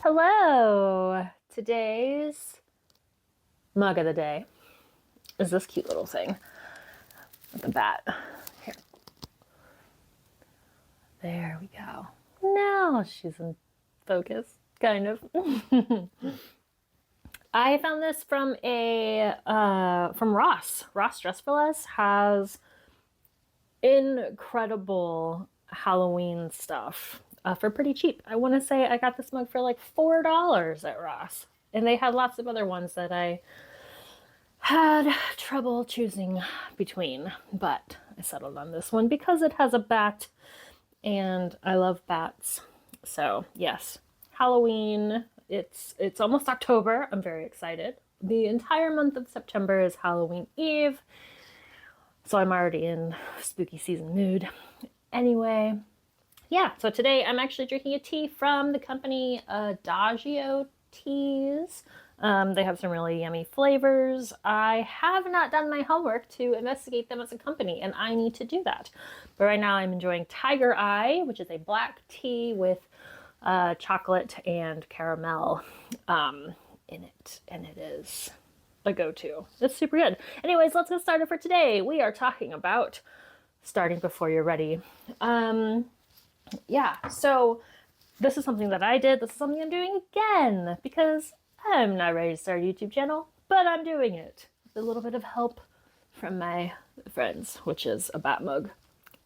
Hello! Today's mug of the day is this cute little thing with a bat. Here. There we go. Now she's in focus, kind of. I found this from from Ross. Ross Dress for Less has incredible Halloween stuff for pretty cheap. I want to say I got this mug for like $4 at Ross. And they had lots of other ones that I had trouble choosing between, but I settled on this one because it has a bat and I love bats. So yes, Halloween. It's almost October. I'm very excited. The entire month of September is Halloween Eve. So I'm already in spooky season mood. Anyway, yeah, so today I'm actually drinking a tea from the company Adagio teas. They have some really yummy flavors. I have not done my homework to investigate them as a company, and I need to do that. But right now I'm enjoying Tiger Eye, which is a black tea with chocolate and caramel in it, and it is a go-to. It's super good. Anyways, let's get started for today. We are talking about starting before you're ready. Yeah, so this is something that I did. This is something I'm doing again because I'm not ready to start a YouTube channel, but I'm doing it with a little bit of help from my friends, which is a bat mug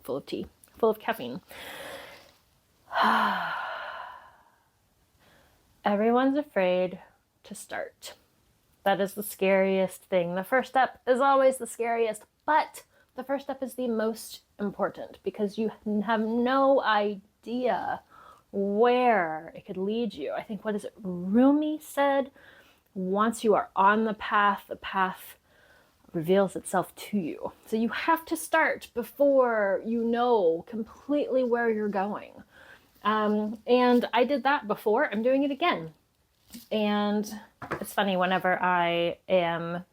full of tea, full of caffeine. Everyone's afraid to start. That is the scariest thing. The first step is always the scariest, but the first step is the most important because you have no idea where it could lead you. I think, what is it, Rumi said, once you are on the path reveals itself to you. So you have to start before you know completely where you're going. And I did that before. I'm doing it again. And it's funny, whenever I am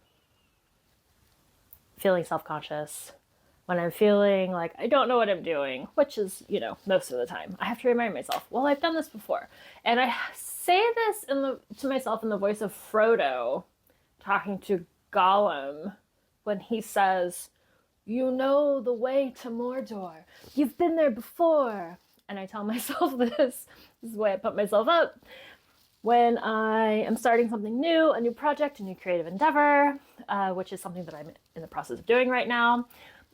feeling self-conscious, when I'm feeling like I don't know what I'm doing, which is, most of the time, I have to remind myself, well, I've done this before. And I say this to myself in the voice of Frodo talking to Gollum when he says, "You know the way to Mordor. You've been there before." And I tell myself this is the way I put myself up when I am starting something new, a new project, a new creative endeavor, which is something that I'm in the process of doing right now.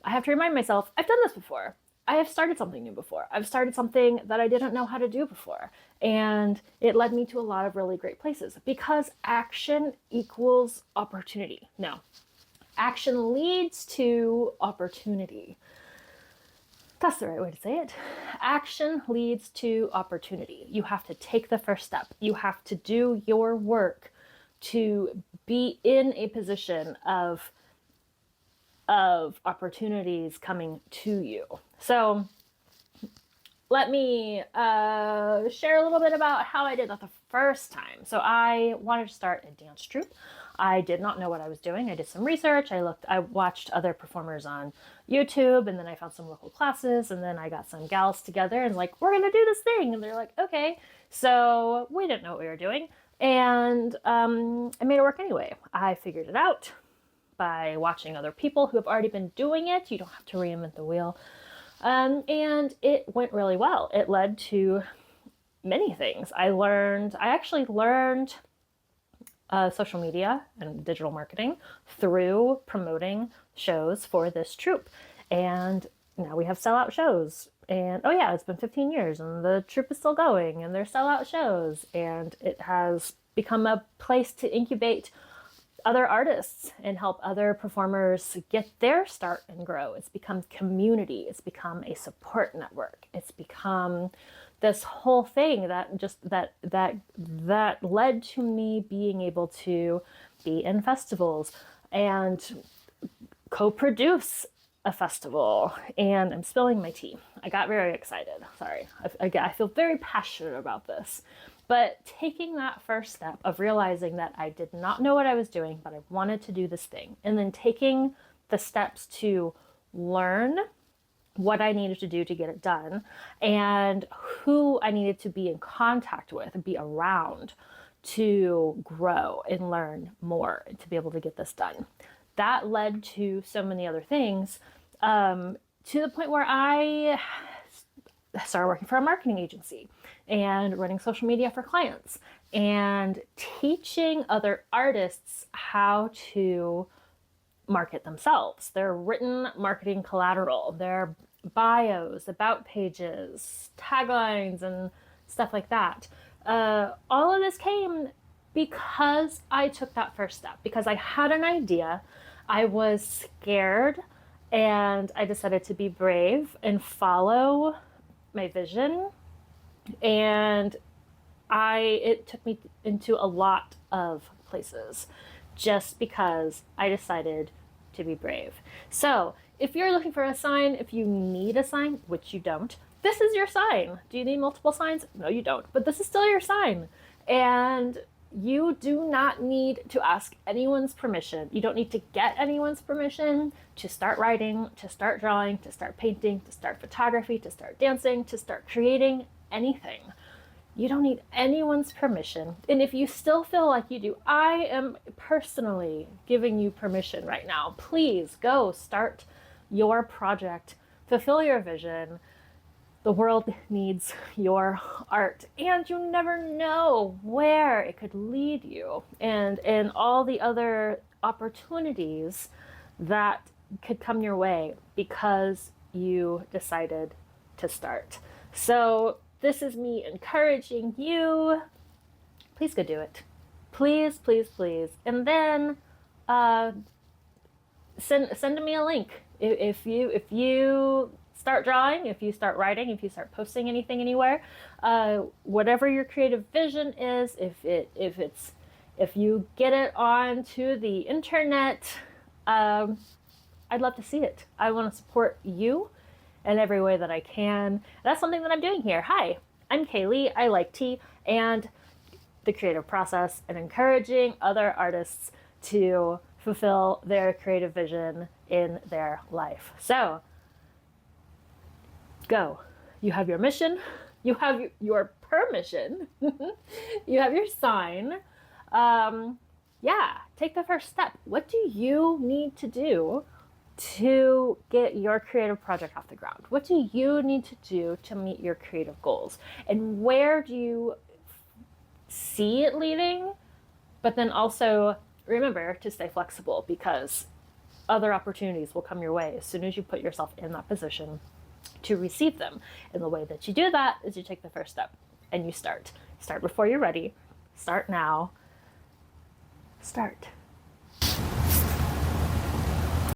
I have to remind myself, I've done this before. I have started something new before. I've started something that I didn't know how to do before. And it led me to a lot of really great places because action equals opportunity. No, action leads to opportunity. That's the right way to say it. Action leads to opportunity. You have to take the first step. You have to do your work to be in a position of opportunities coming to you. So let me share a little bit about how I did that the first time. So I wanted to start a dance troupe. I did not know what I was doing. I did some research. I watched other performers on YouTube, and then I found some local classes, and then I got some gals together and like, we're gonna do this thing. And they're like, okay. So we didn't know what we were doing. And I made it work anyway. I figured it out by watching other people who have already been doing it. You don't have to reinvent the wheel. And it went really well. It led to many things. I actually learned social media and digital marketing through promoting shows for this troupe. And now we have sellout shows. And oh yeah, it's been 15 years and the troupe is still going and they're sellout shows. And it has become a place to incubate other artists and help other performers get their start and grow. It's become community. It's become a support network. It's become this whole thing that led to me being able to be in festivals and co-produce a festival. And I'm spilling my tea. I got very excited. Sorry. I feel very passionate about this. But taking that first step of realizing that I did not know what I was doing, but I wanted to do this thing, and then taking the steps to learn what I needed to do to get it done and who I needed to be in contact with and be around to grow and learn more to be able to get this done. That led to so many other things, to the point where I started working for a marketing agency and running social media for clients and teaching other artists how to market themselves, their written marketing collateral, their bios, about pages, taglines, and stuff like that. All of this came because I took that first step, because I had an idea, I was scared, and I decided to be brave and follow my vision. And it took me into a lot of places just because I decided to be brave. So if you're looking for a sign, if you need a sign, which you don't, this is your sign. Do you need multiple signs? No, you don't, but this is still your sign. And you do not need to ask anyone's permission. You don't need to get anyone's permission to start writing, to start drawing, to start painting, to start photography, to start dancing, to start creating anything. You don't need anyone's permission. And if you still feel like you do, I am personally giving you permission right now. Please go start your project, fulfill your vision. The world needs your art, and you never know where it could lead you and all the other opportunities that could come your way because you decided to start. So this is me encouraging you. Please go do it. Please, please, please. And then send me a link. If you start drawing, if you start writing, if you start posting anything anywhere, whatever your creative vision is, if you get it onto the internet, I'd love to see it. I want to support you in every way that I can. That's something that I'm doing here. Hi, I'm Kaylee. I like tea and the creative process and encouraging other artists to fulfill their creative vision in their life. So go. You have your mission. You have your permission. You have your sign. Take the first step. What do you need to do to get your creative project off the ground? What do you need to do to meet your creative goals? And where do you see it leading? But then also remember to stay flexible, because other opportunities will come your way as soon as you put yourself in that position to receive them. And the way that you do that is you take the first step and you start. Start before you're ready. Start now. Start.